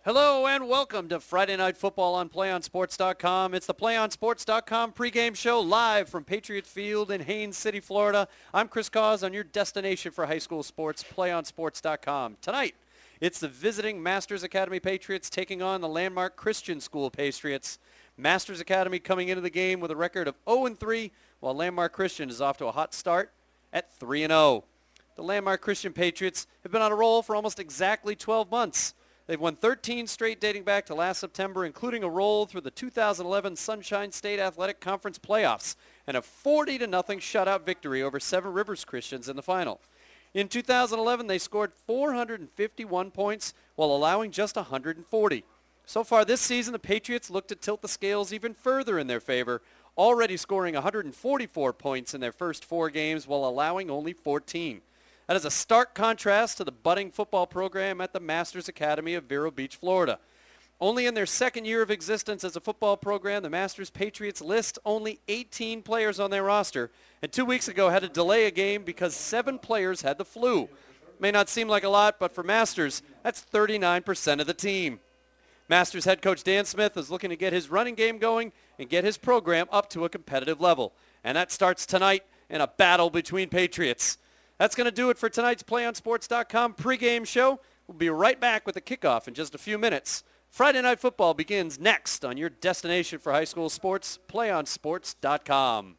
Hello and welcome to Friday Night Football on PlayOnSports.com. It's the PlayOnSports.com pregame show live from Patriot Field in Haines City, Florida. I'm Chris Cause on your destination for high school sports, PlayOnSports.com. Tonight, it's the visiting Masters Academy Patriots taking on the landmark Christian School Patriots. Masters Academy coming into the game with a record of 0-3, while Landmark Christian is off to a hot start at 3-0. The Landmark Christian Patriots have been on a roll for almost exactly 12 months. They've won 13 straight dating back to last September, including a roll through the 2011 Sunshine State Athletic Conference playoffs and a 40-0 shutout victory over Seven Rivers Christians in the final. In 2011, they scored 451 points while allowing just 140. So far this season, the Patriots look to tilt the scales even further in their favor, already scoring 144 points in their first 4 games while allowing only 14. That is a stark contrast to the budding football program at the Masters Academy of Vero Beach, Florida. Only in their second year of existence as a football program, the Masters Patriots list only 18 players on their roster, and 2 weeks ago had to delay a game because 7 players had the flu. May not seem like a lot, but for Masters, that's 39% of the team. Masters head coach Dan Smith is looking to get his running game going and get his program up to a competitive level. And that starts tonight in a battle between Patriots. That's going to do it for tonight's PlayOnSports.com pregame show. We'll be right back with the kickoff in just a few minutes. Friday Night Football begins next on your destination for high school sports, PlayOnSports.com.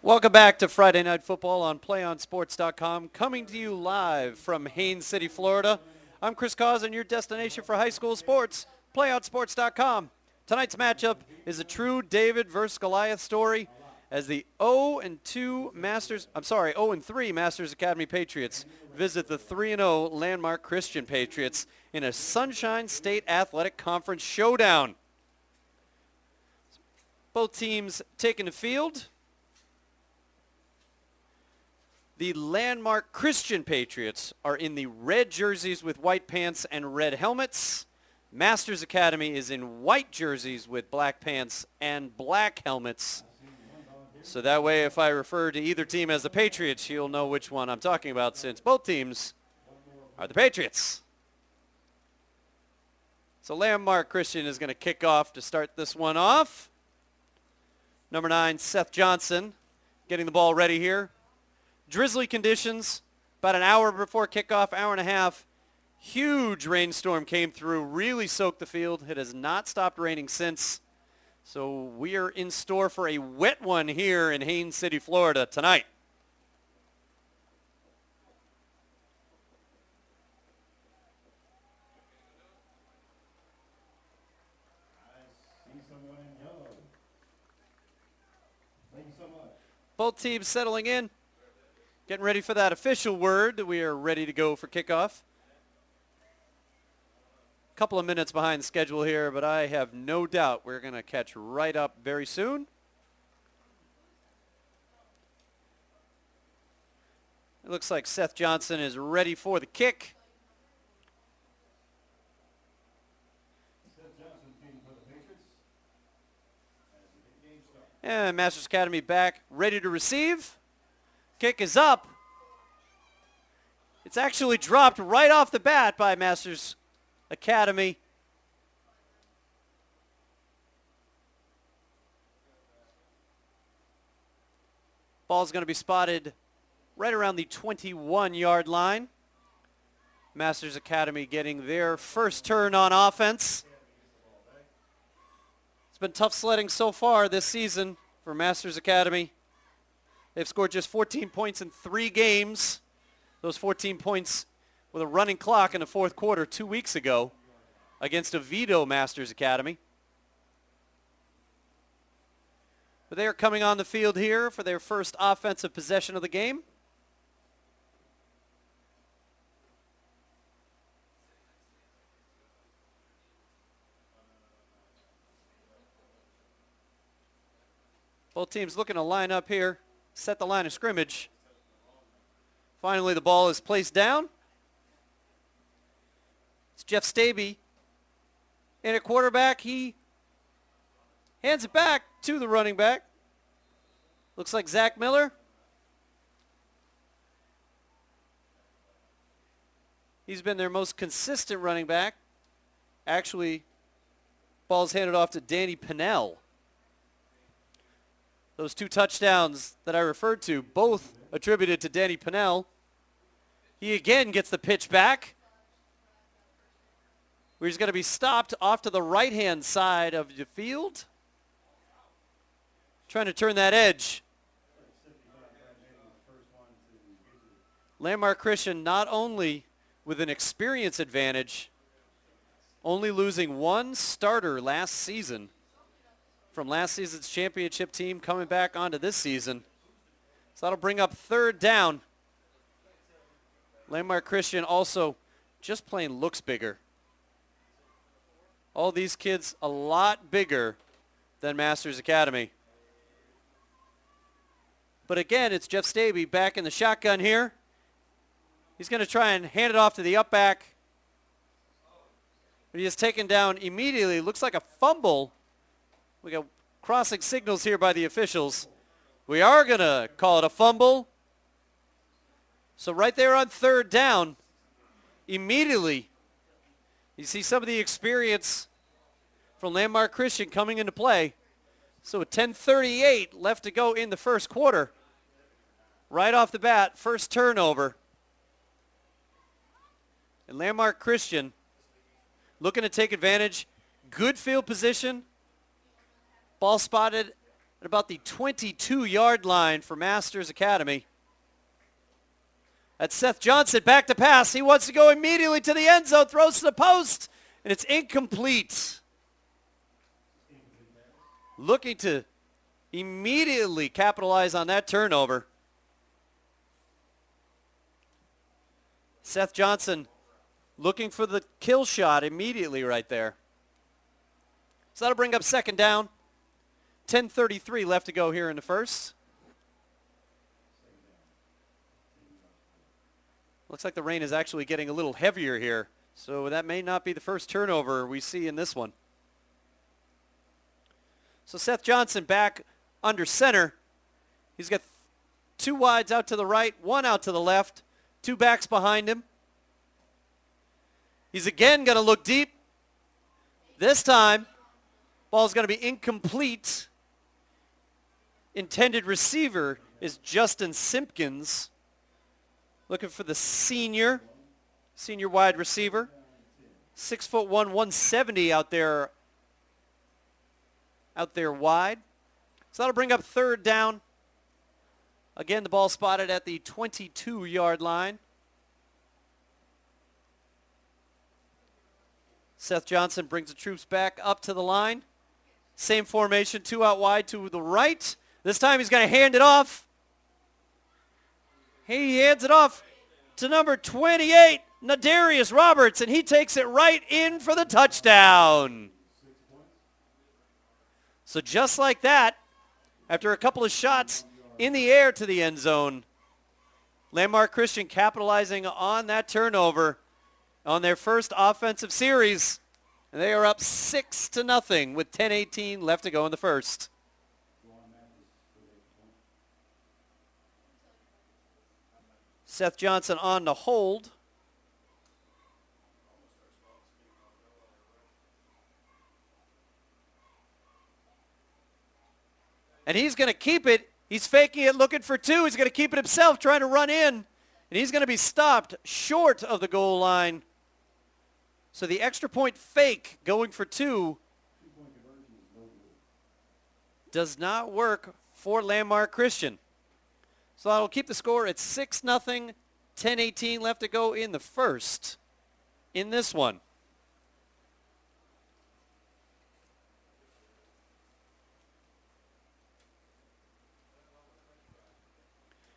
Welcome back to Friday Night Football on PlayOnSports.com, coming to you live from Haines City, Florida. I'm Chris Cause, and your destination for high school sports, PlayOnSports.com. Tonight's matchup is a true David versus Goliath story as the 0-3 Masters Academy Patriots visit the 3-0 Landmark Christian Patriots in a Sunshine State Athletic Conference showdown. Both teams taking the field. The Landmark Christian Patriots are in the red jerseys with white pants and red helmets. Masters Academy is in white jerseys with black pants and black helmets. So that way, if I refer to either team as the Patriots, you'll know which one I'm talking about, since both teams are the Patriots. So Landmark Christian is going to kick off to start this one off. Number 9, Seth Johnson, getting the ball ready here. Drizzly conditions, about an hour before kickoff, hour and a half. Huge rainstorm came through, really soaked the field. It has not stopped raining since. So we are in store for a wet one here in Haines City, Florida tonight. Both teams settling in. Getting ready for that official word. We are ready to go for kickoff. A couple of minutes behind schedule here, but I have no doubt we're going to catch right up very soon. It looks like Seth Johnson is ready for the kick. And Masters Academy back, ready to receive. Kick is up. It's actually dropped right off the bat by Masters Academy. Ball's going to be spotted right around the 21-yard line. Masters Academy getting their first turn on offense. It's been tough sledding so far this season for Masters Academy. They've scored just 14 points in 3 games. Those 14 points with a running clock in the fourth quarter 2 weeks ago against a Vero Masters Academy. But they are coming on the field here for their first offensive possession of the game. Both teams looking to line up here, set the line of scrimmage. Finally, the ball is placed down. It's Jeff Staby in at quarterback. He hands it back to the running back. Looks like Zach Miller. He's been their most consistent running back. Actually, ball's handed off to Danny Pinnell. Those 2 touchdowns that I referred to, both attributed to Danny Pinnell. He again gets the pitch back, where he's going to be stopped off to the right-hand side of the field. Trying to turn that edge. Landmark Christian not only with an experience advantage, only losing 1 starter last season from last season's championship team coming back onto this season. So that'll bring up 3rd down. Landmark Christian also just plain looks bigger. All these kids a lot bigger than Masters Academy. But again, it's Jeff Staby back in the shotgun here. He's going to try and hand it off to the up back. But he is taken down immediately. Looks like a fumble. We got crossing signals here by the officials. We are going to call it a fumble. So right there on 3rd down, immediately, you see some of the experience from Landmark Christian coming into play. So with 10:38 left to go in the first quarter, right off the bat, first turnover. And Landmark Christian looking to take advantage. Good field position. Ball spotted at about the 22-yard line for Masters Academy. That's Seth Johnson back to pass. He wants to go immediately to the end zone, throws to the post, and it's incomplete. Looking to immediately capitalize on that turnover. Seth Johnson looking for the kill shot immediately right there. So that'll bring up second down. 10:33 left to go here in the first. Looks like the rain is actually getting a little heavier here, so that may not be the first turnover we see in this one. So Seth Johnson back under center. He's got two wides out to the right, one out to the left, two backs behind him. He's again going to look deep. This time, ball's going to be incomplete. Intended receiver is Justin Simpkins. Looking for the senior wide receiver. 6'1", 170 out there wide. So that'll bring up third down. Again, the ball spotted at the 22-yard line. Seth Johnson brings the troops back up to the line. Same formation, two out wide to the right. This time he's going to hand it off. He hands it off to number 28, Nadarius Roberts, and he takes it right in for the touchdown. So just like that, after a couple of shots in the air to the end zone, Landmark Christian capitalizing on that turnover on their first offensive series. And they are up 6-0 with 10:18 left to go in the first. Seth Johnson on the hold. And he's going to keep it. He's faking it, looking for two. He's going to keep it himself, trying to run in. And he's going to be stopped short of the goal line. So the extra point fake going for two does not work for Landmark Christian. So that'll keep the score at 6-0, 10:18 left to go in the first in this one.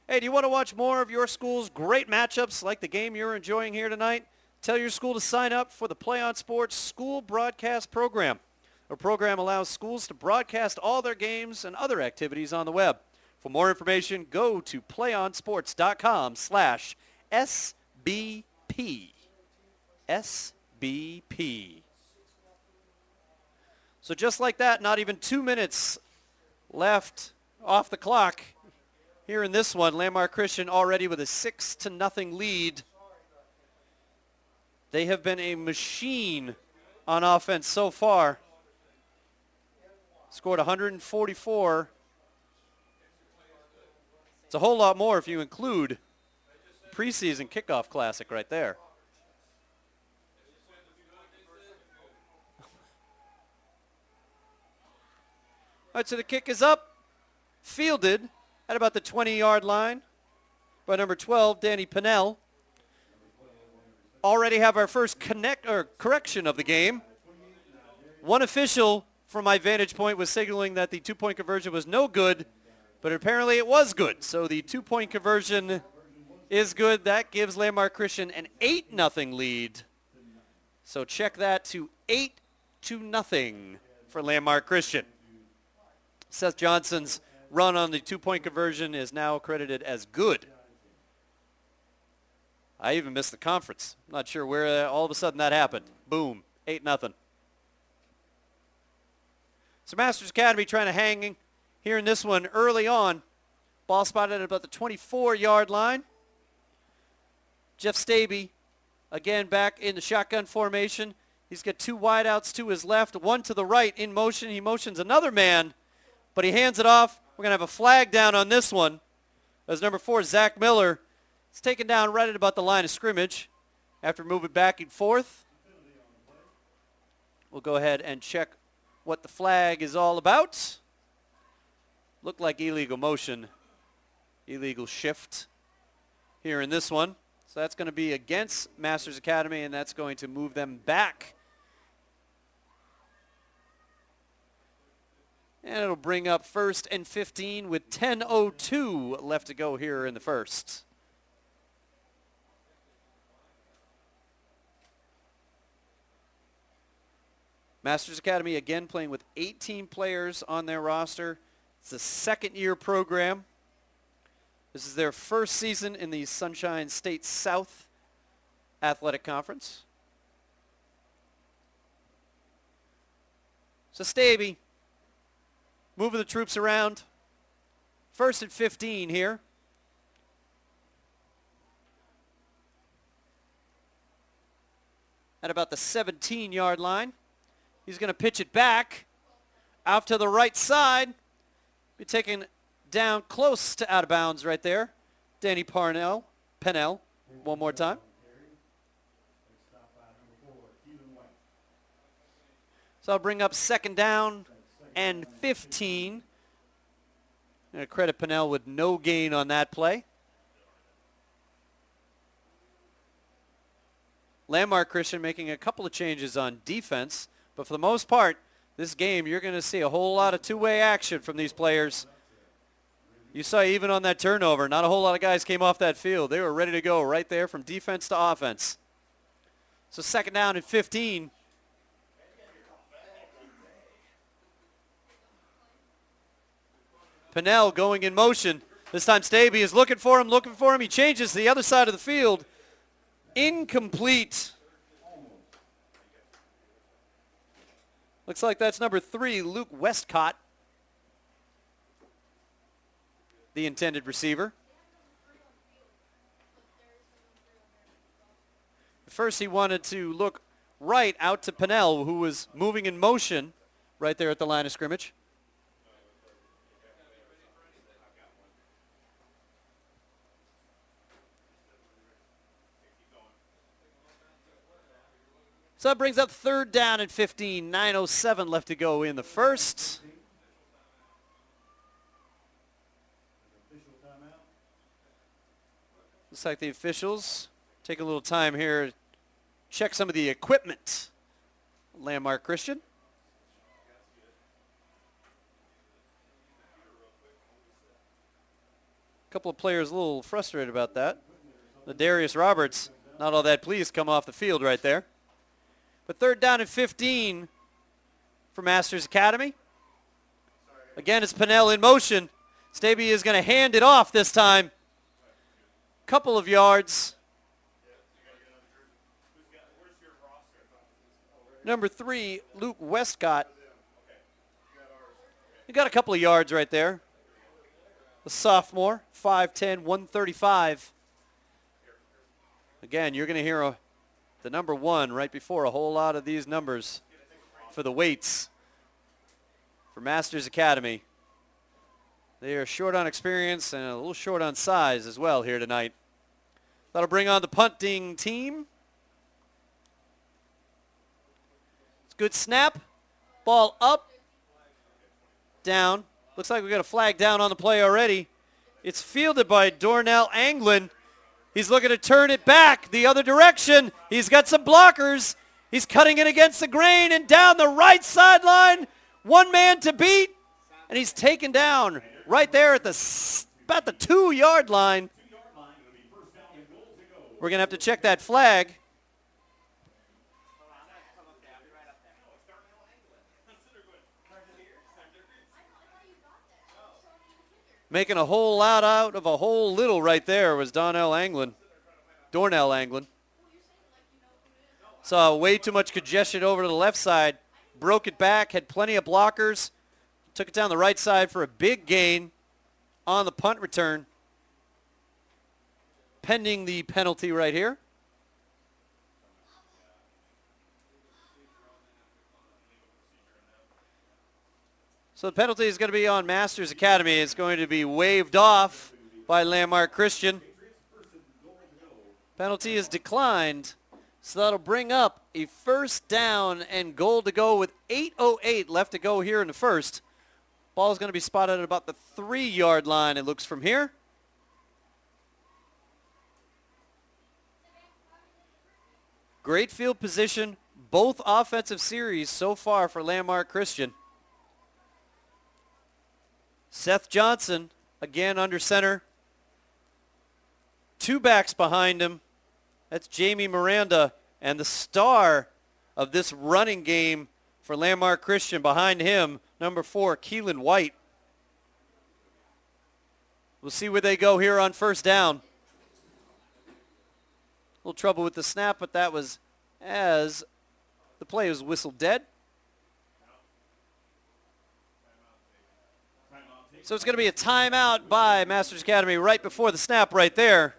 Hey, do you want to watch more of your school's great matchups like the game you're enjoying here tonight? Tell your school to sign up for the Play on Sports School Broadcast Program. Our program allows schools to broadcast all their games and other activities on the web. For more information, go to playonsports.com/SBP. SBP. So just like that, not even 2 minutes left off the clock here in this one. Landmark Christian already with a 6-0 lead. They have been a machine on offense so far. Scored 144. It's a whole lot more if you include preseason kickoff classic right there. All right, so the kick is up, fielded at about the 20-yard line by number 12, Danny Pinnell. Already have our first correction of the game. One official, from my vantage point, was signaling that the two-point conversion was no good, but apparently it was good. So the two-point conversion is good. That gives Landmark Christian an 8-0 lead. So check that to 8-0 for Landmark Christian. Seth Johnson's run on the two-point conversion is now credited as good. I even missed the conference. I'm not sure where all of a sudden that happened. Boom, 8-0. So Masters Academy trying to hang here in this one early on. Ball spotted at about the 24-yard line. Jeff Staby, again back in the shotgun formation. He's got two wideouts to his left, one to the right in motion. He motions another man, but he hands it off. We're going to have a flag down on this one as number 4, Zach Miller, is taken down right at about the line of scrimmage after moving back and forth. We'll go ahead and check what the flag is all about. Looked like illegal motion, illegal shift here in this one. So that's going to be against Masters Academy, and that's going to move them back. And it'll bring up 1st and 15 with 10:02 left to go here in the first. Masters Academy again playing with 18 players on their roster. It's a second-year program. This is their first season in the Sunshine State South Athletic Conference. So Staby moving the troops around. 1st and 15 here. At about the 17-yard line. He's going to pitch it back out to the right side. Be taken down close to out of bounds right there. Danny Pennell, one more time. So I'll bring up 2nd down and 15. I'm going to credit Pennell with no gain on that play. Landmark Christian making a couple of changes on defense, but for the most part, this game, you're going to see a whole lot of two-way action from these players. You saw even on that turnover, not a whole lot of guys came off that field. They were ready to go right there from defense to offense. So 2nd down and 15. Pennell going in motion. This time Staby is looking for him. He changes to the other side of the field. Incomplete. Looks like that's number 3, Luke Westcott, the intended receiver. First he wanted to look right out to Pennell, who was moving in motion right there at the line of scrimmage. So that brings up 3rd down and 15, 9:07 left to go in the first. Looks like the officials take a little time here, check some of the equipment. Landmark Christian. A couple of players a little frustrated about that. The Darius Roberts, not all that pleased, come off the field right there. But 3rd down and 15 for Masters Academy. Again, it's Pennell in motion. Staby is going to hand it off this time. Couple of yards. Number 3, Luke Westcott. You got a couple of yards right there. The sophomore, 5'10", 135. Again, you're going to hear the number 1 right before a whole lot of these numbers for the weights for Masters Academy. They are short on experience and a little short on size as well here tonight. That'll bring on the punting team. It's a good snap. Ball up, down. Looks like we got a flag down on the play already. It's fielded by Dornell Anglin. He's looking to turn it back the other direction. He's got some blockers. He's cutting it against the grain and down the right sideline. One man to beat, and he's taken down right there at about the 2-yard line. We're going to have to check that flag. Making a whole lot out of a whole little right there was Dornell Anglin. Saw way too much congestion over to the left side. Broke it back, had plenty of blockers. Took it down the right side for a big gain on the punt return. Pending the penalty right here. So the penalty is going to be on Masters Academy. It's going to be waived off by Landmark Christian. Penalty is declined. So that'll bring up a 1st down and goal to go with 8:08 left to go here in the first. Ball is going to be spotted at about the 3-yard line, it looks from here. Great field position, both offensive series so far for Landmark Christian. Seth Johnson, again under center. 2 backs behind him. That's Jamie Miranda, and the star of this running game for Landmark Christian behind him, number 4, Keelan White. We'll see where they go here on first down. A little trouble with the snap, but that was as the play was whistled dead. So it's going to be a timeout by Masters Academy right before the snap right there.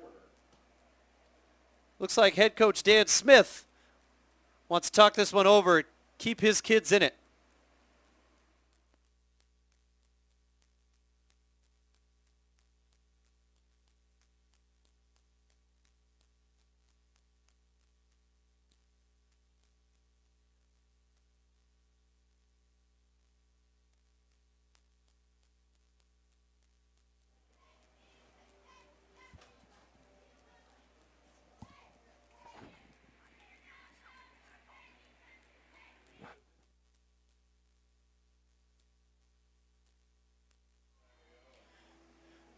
Looks like head coach Dan Smith wants to talk this one over, keep his kids in it.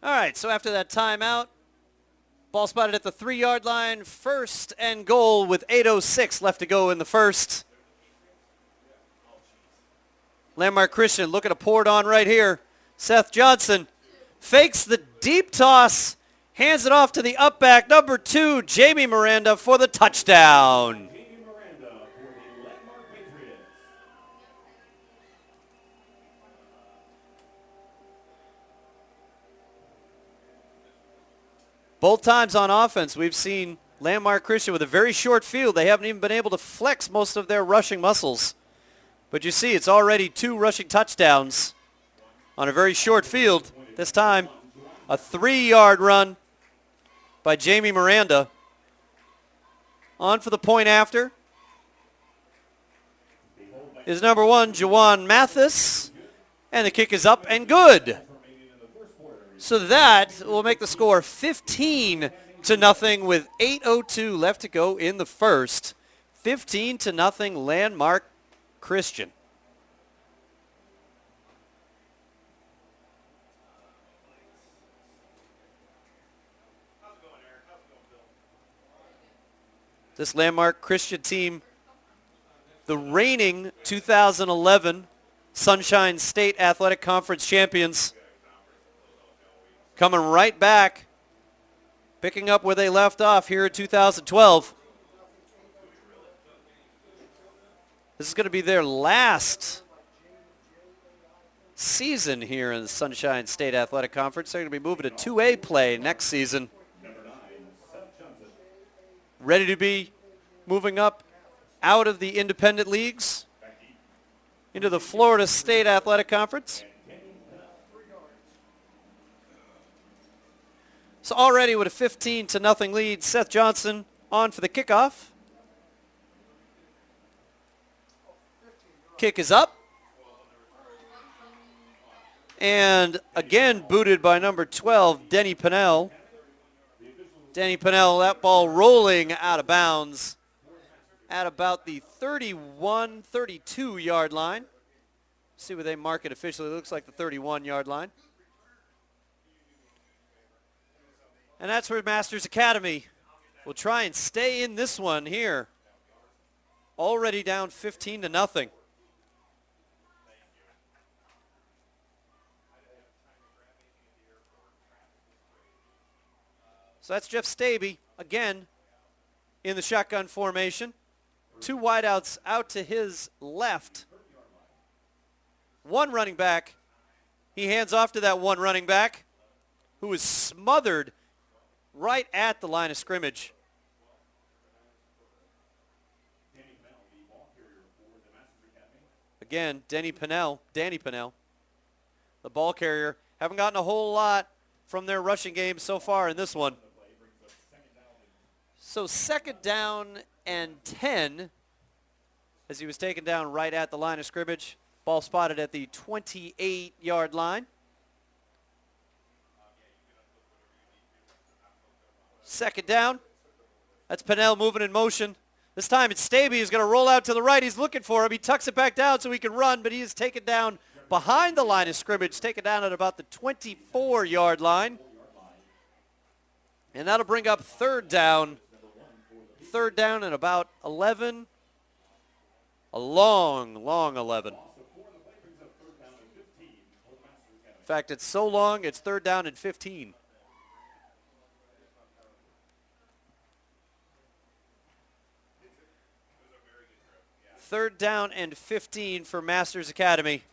All right, so after that timeout, ball spotted at the 3-yard line, 1st and goal with 8:06 left to go in the first. Landmark Christian looking to pour it on right here. Seth Johnson fakes the deep toss, hands it off to the up back, number 2, Jamie Miranda for the touchdown. Both times on offense, we've seen Landmark Christian with a very short field. They haven't even been able to flex most of their rushing muscles. But you see, it's already 2 rushing touchdowns on a very short field. This time, a 3-yard run by Jamie Miranda. On for the point after is number 1, Jawan Mathis. And the kick is up and good. So that will make the score 15-0 with 8:02 left to go in the first. 15-0 Landmark Christian. This Landmark Christian team, the reigning 2011 Sunshine State Athletic Conference champions, coming right back, picking up where they left off here in 2012. This is going to be their last season here in the Sunshine State Athletic Conference. They're going to be moving to 2A play next season. Ready to be moving up out of the independent leagues into the Florida State Athletic Conference. So already with a 15-0 lead, Seth Johnson on for the kickoff. Kick is up. And again booted by number 12, Denny Pennell. Denny Pennell, that ball rolling out of bounds at about the 31, 32-yard line. See where they mark it officially. It looks like the 31-yard line. And that's where Masters Academy will try and stay in this one here. Already down 15-0. So that's Jeff Staby again in the shotgun formation. 2 wideouts out to his left. 1 running back. He hands off to that 1 running back who is smothered right at the line of scrimmage. Again, Danny Pennell, the ball carrier. Haven't gotten a whole lot from their rushing game so far in this one. So 2nd down and 10 as he was taken down right at the line of scrimmage. Ball spotted at the 28-yard line. Second down. That's Pennell moving in motion. This time it's Staby who's going to roll out to the right. He's looking for him. He tucks it back down so he can run, but he is taken down behind the line of scrimmage, taken down at about the 24-yard line. And that'll bring up third down. Third down and about 11. A long, long 11. In fact, it's so long, it's third down and 15. Third down and 15 for Masters Academy.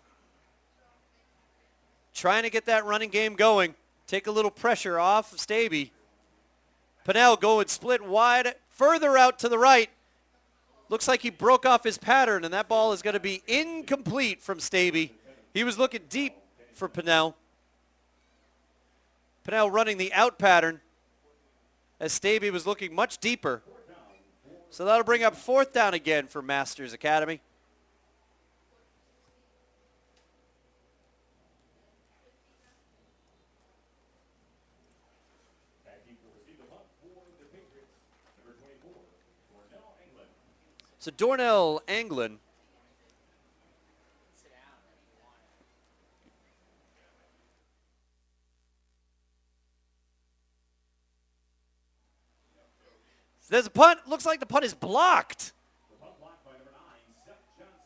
Trying to get that running game going. Take a little pressure off of Staby. Pennell going split wide, further out to the right. Looks like he broke off his pattern, and that ball is going to be incomplete from Staby. He was looking deep for Pennell. Pennell running the out pattern as Staby was looking much deeper. So that'll bring up fourth down again for Masters Academy. So Dornell Anglin there's a punt. Looks like the punt is blocked.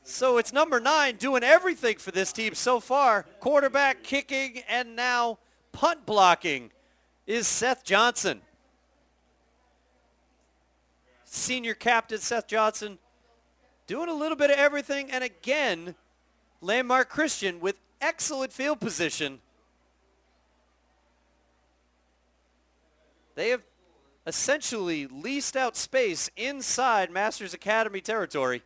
So it's number 9 doing everything for this team so far. Quarterback, kicking, and now punt blocking is Seth Johnson. Senior captain Seth Johnson doing a little bit of everything. And again, Landmark Christian with excellent field position. They have essentially leased out space inside Masters Academy territory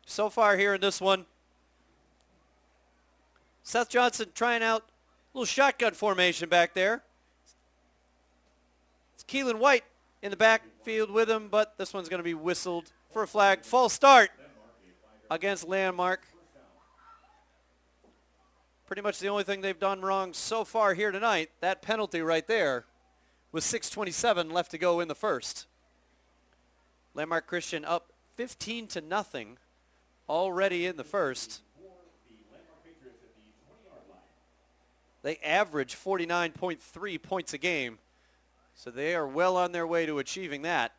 so far here in this one. Seth Johnson trying out a little shotgun formation back there. It's Keelan White in the backfield with him, but this one's going to be whistled for a flag. False start against Landmark. Pretty much the only thing they've done wrong so far here tonight, that penalty right there, with 6:27 left to go in the first. Landmark Christian up 15-0 already in the first. They average 49.3 points a game, so they are well on their way to achieving that.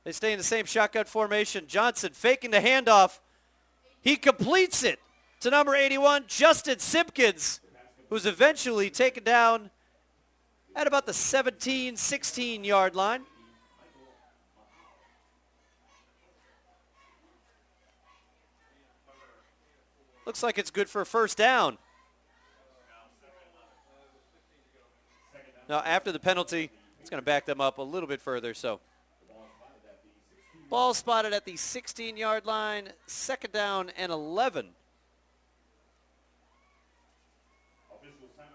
They stay in the same shotgun formation. Johnson faking the handoff. He completes it to number 81, Justin Simpkins, who's eventually taken down at about the 17, 16-yard line. Looks like it's good for a first down. Now, after the penalty, it's going to back them up a little bit further. So, ball spotted at the 16-yard line, second down and 11.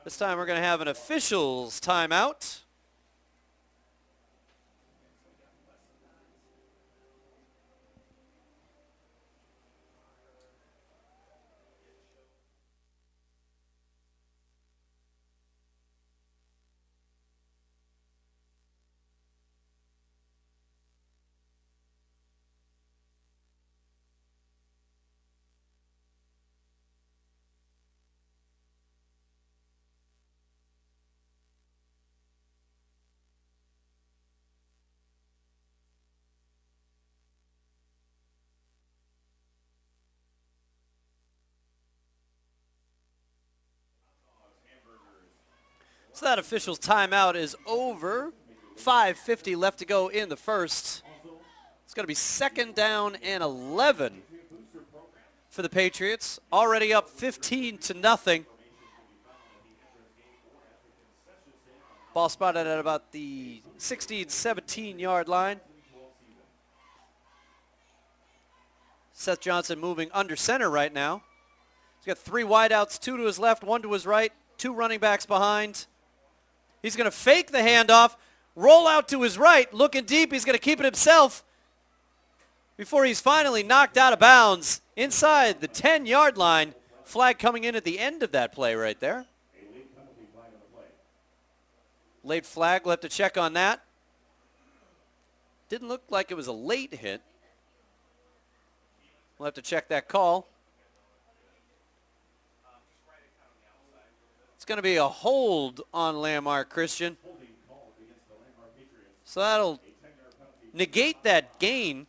This time we're going to have an officials timeout. So that official's timeout is over. 5:50 left to go in the first. It's going to be second down and 11 for the Patriots. Already up 15-0. Ball spotted at about the 16, 17-yard line. Seth Johnson moving under center right now. He's got 3 wideouts, 2 to his left, 1 to his right, 2 running backs behind. He's going to fake the handoff, roll out to his right, looking deep. He's going to keep it himself. before he's finally knocked out of bounds inside the 10-yard line. Flag coming in at the end of that play right there. Late flag, we'll have to check on that. Didn't look like it was a late hit. We'll have to check that call. It's going to be a hold on Landmark Christian. So that'll negate that gain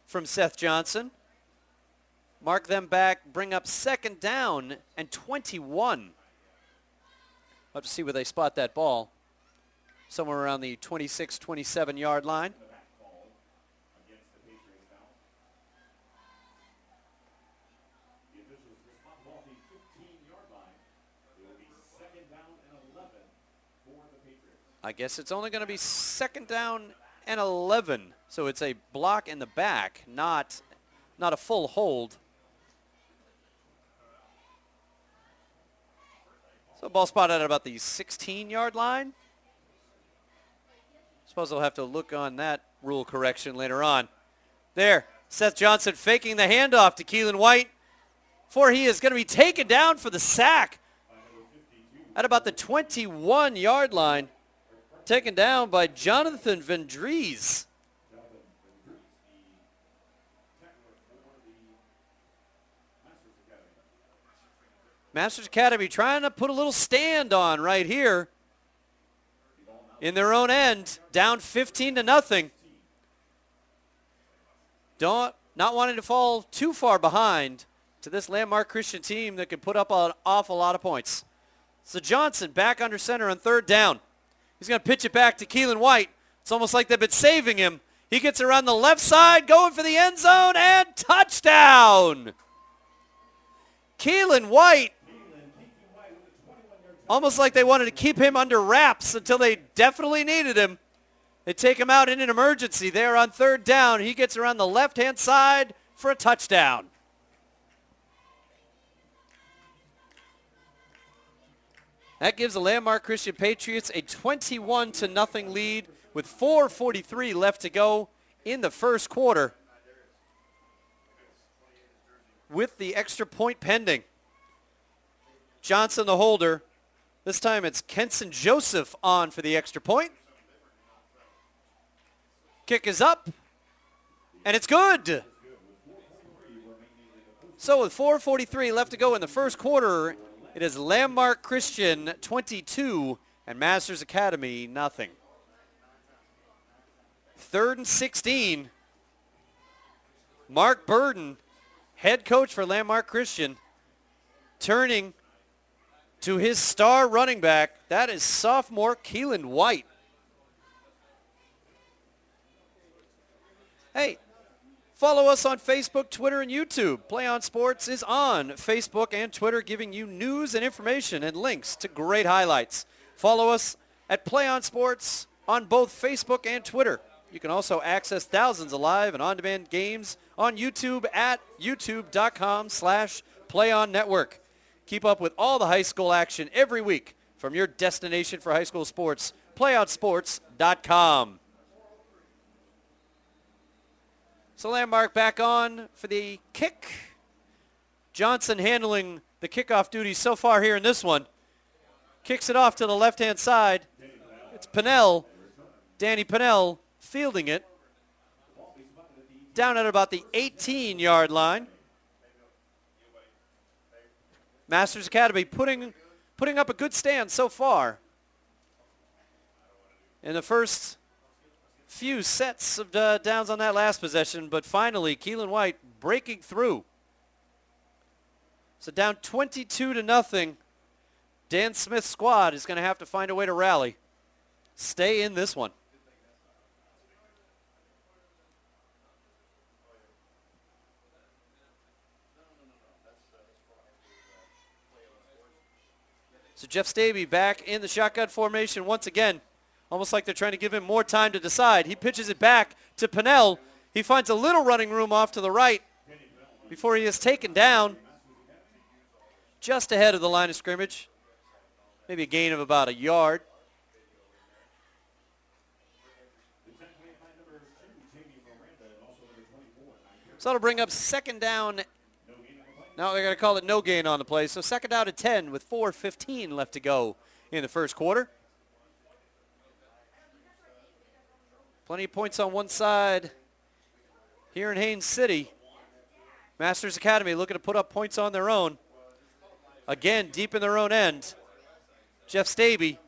from Seth Johnson. Mark them back, bring up 2nd down and 21. We'll have to see where they spot that ball. Somewhere around the 26, 27-yard line. I guess it's only going to be 2nd down and 11. So it's a block in the back, not a full hold. So ball spotted at about the 16-yard line. Suppose I'll have to look on that rule correction later on. There, Seth Johnson faking the handoff to Keelan White, for he is going to be taken down for the sack at about the 21-yard line. Taken down by Jonathan Vendries. Masters Academy trying to put a little stand on right here in their own end, down 15-0. Not wanting to fall too far behind to this Landmark Christian team that can put up an awful lot of points. So Johnson back under center on 3rd down. He's going to pitch it back to Keelan White. It's almost like they've been saving him. He gets around the left side, going for the end zone, and touchdown! Keelan White. Almost like they wanted to keep him under wraps until they definitely needed him. They take him out in an emergency there on 3rd down. He gets around the left-hand side for a touchdown. That gives the Landmark Christian Patriots a 21-0 lead with 4:43 left to go in the first quarter, with the extra point pending. Johnson the holder. This time it's Kenson Joseph on for the extra point. Kick is up, and it's good. So with 4:43 left to go in the first quarter, it is Landmark Christian 22 and Masters Academy nothing. 3rd and 16. Mark Burden, head coach for Landmark Christian, turning to his star running back. That is sophomore Keelan White. Hey, follow us on Facebook, Twitter, and YouTube. Play On Sports is on Facebook and Twitter, giving you news and information and links to great highlights. Follow us at Play On Sports on both Facebook and Twitter. You can also access thousands of live and on-demand games on YouTube at youtube.com/PlayOnNetwork. Keep up with all the high school action every week from your destination for high school sports, playonsports.com. So Landmark back on for the kick. Johnson handling the kickoff duties so far here in this one. Kicks it off to the left-hand side. It's Pinnell, Danny Pinnell, fielding it down at about the 18-yard line. Masters Academy putting up a good stand so far in the first few sets of downs on that last possession, but finally Keelan White breaking through. So down 22-0. Dan Smith's squad is going to have to find a way to rally. Stay in this one. So Jeff Staby back in the shotgun formation once again. Almost like they're trying to give him more time to decide. He pitches it back to Pinnell. He finds a little running room off to the right before he is taken down just ahead of the line of scrimmage. Maybe a gain of about a yard. So that'll bring up second down. Now they're going to call it no gain on the play. So second down and 10 with 4:15 left to go in the first quarter. Plenty of points on one side here in Haines City. Masters Academy looking to put up points on their own. Again, deep in their own end. Jeff Staby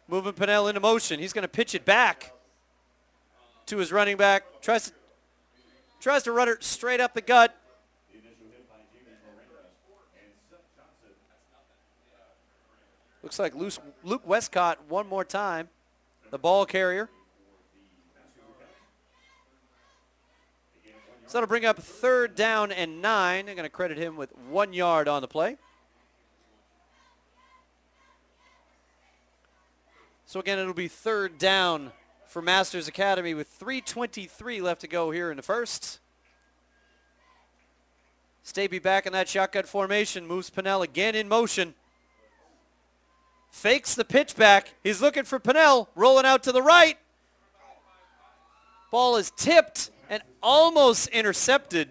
moving Pennell into motion. He's going to pitch it back to his running back. Tries to run it straight up the gut. Looks like Luke Westcott one more time, the ball carrier. So that'll bring up third down and 9. I'm going to credit him with 1 yard on the play. So again, it'll be third down for Masters Academy with 3:23 left to go here in the first. Staby back in that shotgun formation, moves Pennell again in motion. Fakes the pitch back. He's looking for Pennell, rolling out to the right. Ball is tipped and almost intercepted.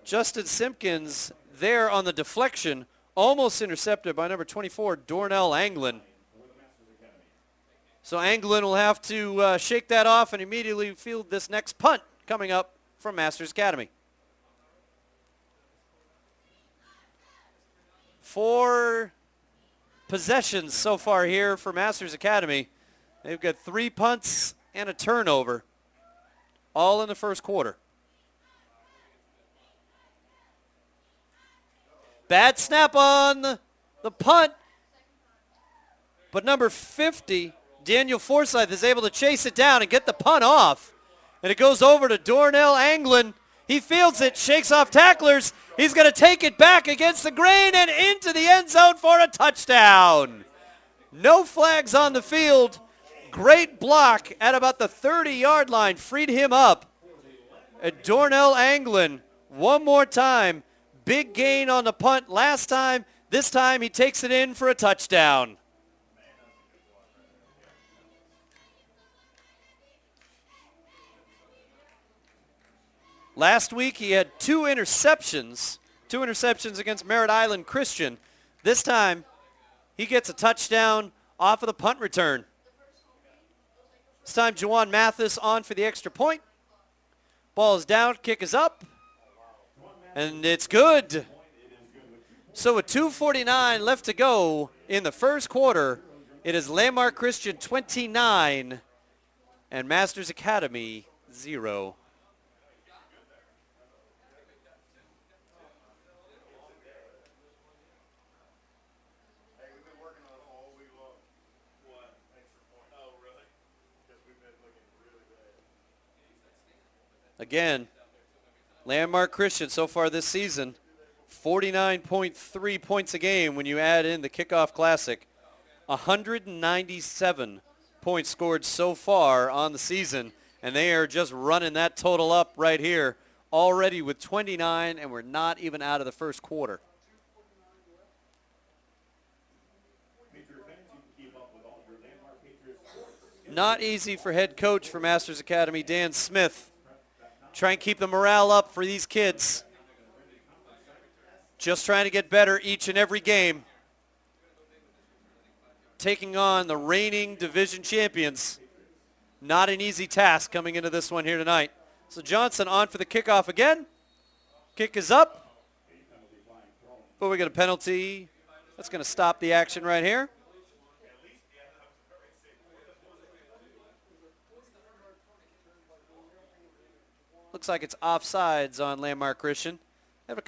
Justin Simpkins there on the deflection, almost intercepted by number 24, Dornell Anglin. So Anglin will have to shake that off and immediately field this next punt coming up from Masters Academy. 4 possessions so far here for Masters Academy. They've got 3 punts and a turnover, all in the first quarter. Bad snap on the punt, but number 50, Daniel Forsyth, is able to chase it down and get the punt off. And it goes over to Dornell Anglin. He fields it, shakes off tacklers. He's going to take it back against the grain and into the end zone for a touchdown. No flags on the field. Great block at about the 30-yard line. Freed him up. And Dornell Anglin, one more time. Big gain on the punt last time. This time he takes it in for a touchdown. Last week he had 2 interceptions against Merritt Island Christian. This time he gets a touchdown off of the punt return. This time Juwan Mathis on for the extra point. Ball is down, kick is up, and it's good. So with 2:49 left to go in the first quarter, it is Landmark Christian 29 and Masters Academy 0. Again, Landmark Christian so far this season, 49.3 points a game when you add in the Kickoff Classic. 197 points scored so far on the season, and they are just running that total up right here already with 29, and we're not even out of the first quarter. Not easy for head coach for Masters Academy, Dan Smith. Try and keep the morale up for these kids. Just trying to get better each and every game. Taking on the reigning division champions. Not an easy task coming into this one here tonight. So Johnson on for the kickoff again. Kick is up. But we got a penalty. That's going to stop the action right here. Looks like it's offsides on Landmark Christian. They've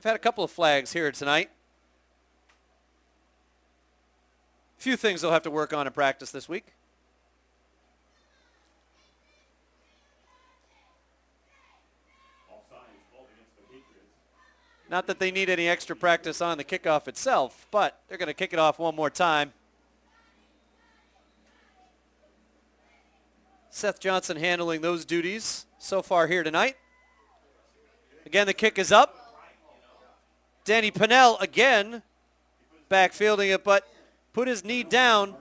had a couple of flags here tonight. A few things they'll have to work on in practice this week. Not that they need any extra practice on the kickoff itself, but they're going to kick it off one more time. Seth Johnson handling those duties so far here tonight. Again, the kick is up. Danny Pennell again backfielding it, but put his knee down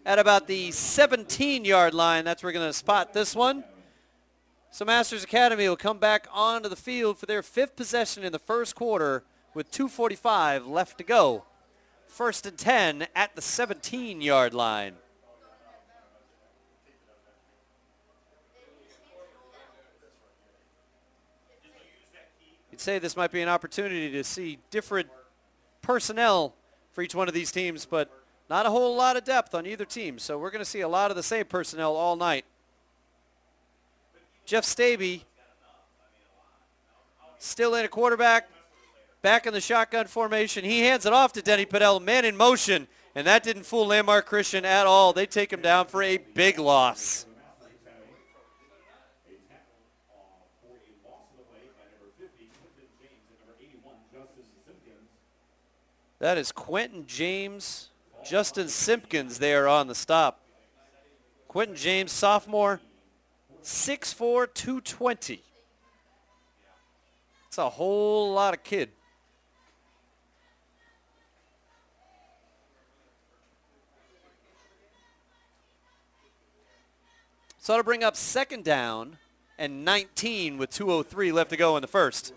at about the 17-yard line. That's where we're going to spot this one. So Masters Academy will come back onto the field for their 5th possession in the first quarter with 2:45 left to go. 1st and 10 at the 17-yard line. You'd say this might be an opportunity to see different personnel for each one of these teams, but not a whole lot of depth on either team. So we're going to see a lot of the same personnel all night. Jeff Staby still in a quarterback, back in the shotgun formation. He hands it off to Denny Padell, man in motion, and that didn't fool Landmark Christian at all. They take him down for a big loss. That is Quentin James, Justin Simpkins there on the stop. Quentin James, sophomore, 6'4", 220. That's a whole lot of kid. So to bring up 2nd down and 19 with 2:03 left to go in the first.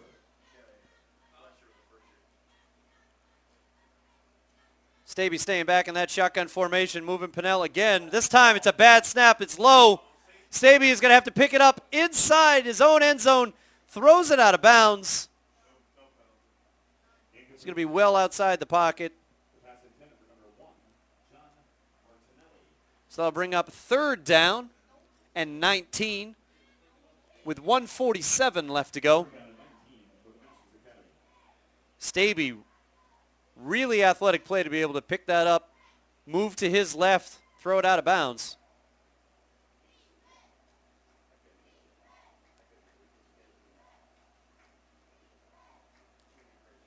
Staby staying back in that shotgun formation, moving Pennell again. This time it's a bad snap. It's low. Staby is going to have to pick it up inside his own end zone, throws it out of bounds. He's going to be well outside the pocket. So that'll bring up 3rd down and 19 with 1:47 left to go. Staby, really athletic play to be able to pick that up, move to his left, throw it out of bounds.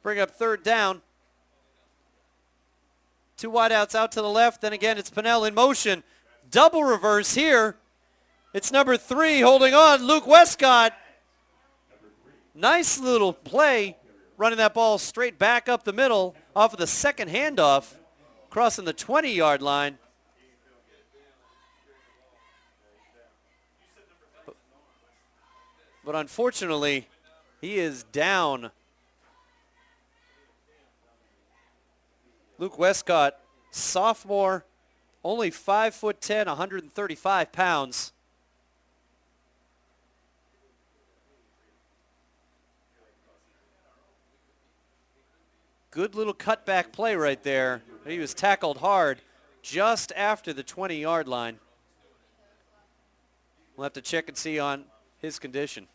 Bring up 3rd down. 2 wideouts out to the left. Then again, it's Pennell in motion. Double reverse here. It's number 3 holding on, Luke Westcott. Nice little play, running that ball straight back up the middle off of the second handoff, crossing the 20-yard line. But unfortunately, he is down. Luke Westcott, sophomore, only 5'10", 135 pounds. Good little cutback play right there. He was tackled hard just after the 20-yard line. We'll have to check and see on his condition.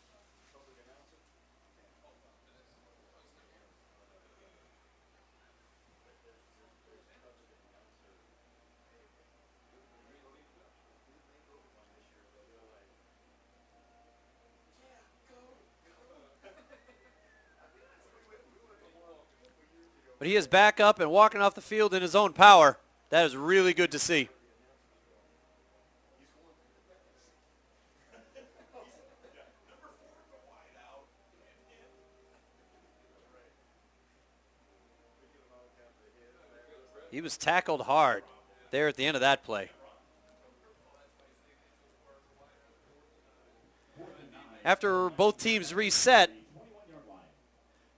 But he is back up and walking off the field in his own power. That is really good to see. He was tackled hard there at the end of that play. After both teams reset,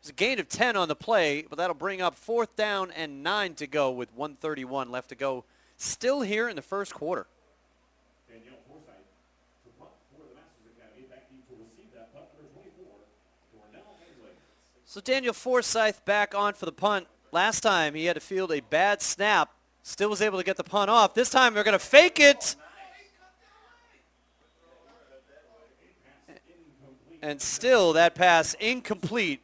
there's a gain of 10 on the play, but that'll bring up 4th down and 9 to go with 1:31 left to go. Still here in the first quarter. So Daniel Forsyth back on for the punt. Last time he had to field a bad snap. Still was able to get the punt off. This time they're going to fake it. And still that pass incomplete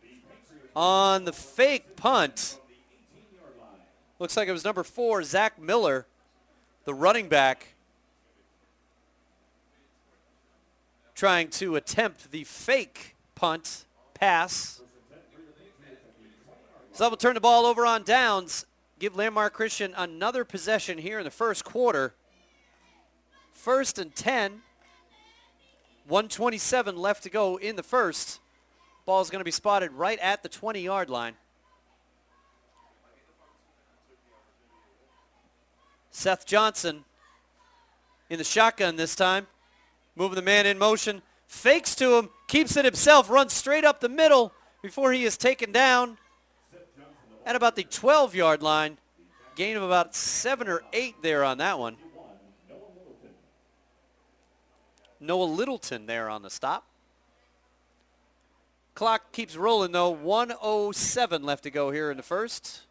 on the fake punt. Looks like it was number 4, Zach Miller, the running back, trying to attempt the fake punt pass. So we'll turn the ball over on downs, give Landmark Christian another possession here in the first quarter. 1st and 10, 1:27 left to go in the first. Ball's going to be spotted right at the 20-yard line. Seth Johnson in the shotgun this time, moving the man in motion, fakes to him, keeps it himself, runs straight up the middle before he is taken down at about the 12-yard line. Gain of about 7 or 8 there on that one. Noah Littleton there on the stop. Clock keeps rolling, though. 1:07 left to go here in the first.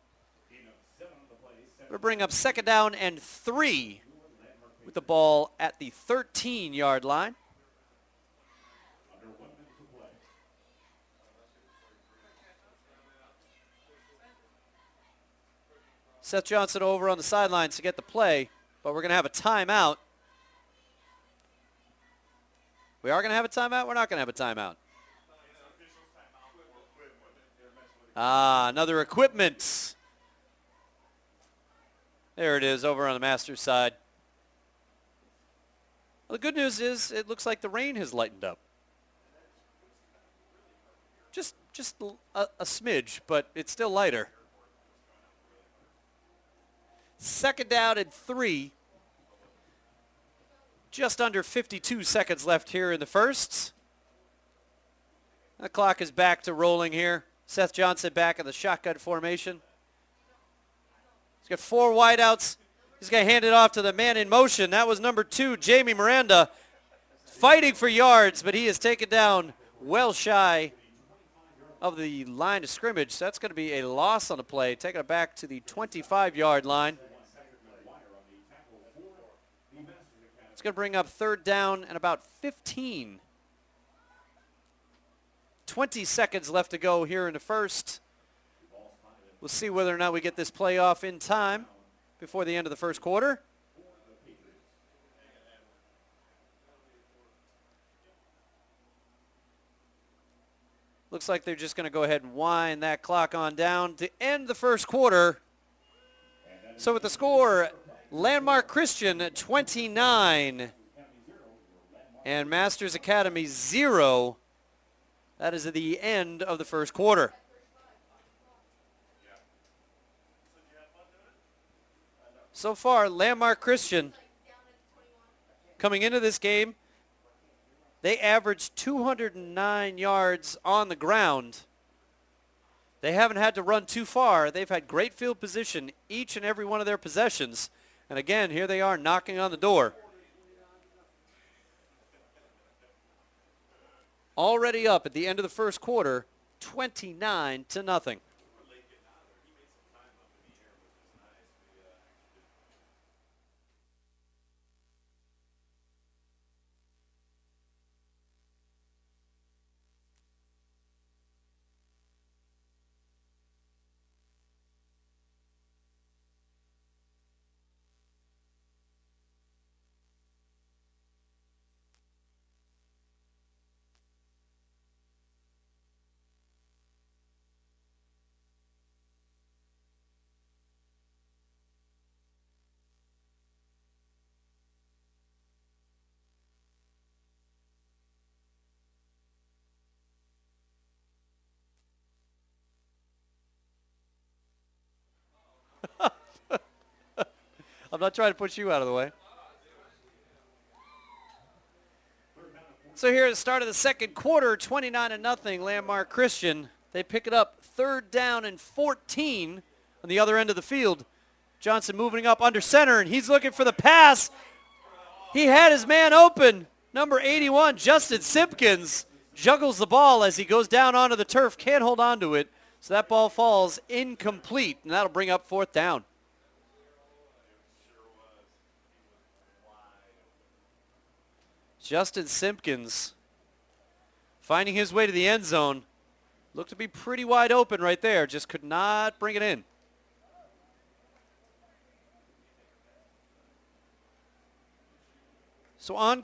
We'll bring up 2nd down and 3 with the ball at the 13-yard line. Seth Johnson over on the sidelines to get the play, but we're going to have a timeout. We are going to have a timeout? We're not going to have a timeout. Another equipment. There it is over on the Masters side. Well, the good news is it looks like the rain has lightened up. Just a smidge, but it's still lighter. 2nd down and 3. Just under 52 seconds left here in the first. The clock is back to rolling here. Seth Johnson back in the shotgun formation. He's got 4 wideouts. He's going to hand it off to the man in motion. That was number 2, Jamie Miranda, fighting for yards, but he is taken down well shy of the line of scrimmage. So that's going to be a loss on the play, taking it back to the 25-yard line. It's going to bring up 3rd down and about 15. 20 seconds left to go here in the first. We'll see whether or not we get this play off in time before the end of the first quarter. Looks like they're just going to go ahead and wind that clock on down to end the first quarter. So with the score, Landmark Christian 29 and Masters Academy 0. That is at the end of the first quarter. So far, Landmark Christian coming into this game, they averaged 209 yards on the ground. They haven't had to run too far. They've had great field position each and every one of their possessions. And again, here they are knocking on the door. Already up at the end of the first quarter, 29-0. I'm not trying to push you out of the way. So here at the start of the second quarter, 29-0, Landmark Christian. They pick it up 3rd down and 14 on the other end of the field. Johnson moving up under center, and he's looking for the pass. He had his man open. Number 81, Justin Simpkins, juggles the ball as he goes down onto the turf. Can't hold on to it, so that ball falls incomplete, and that'll bring up 4th down. Justin Simpkins finding his way to the end zone. Looked to be pretty wide open right there. Just could not bring it in. So on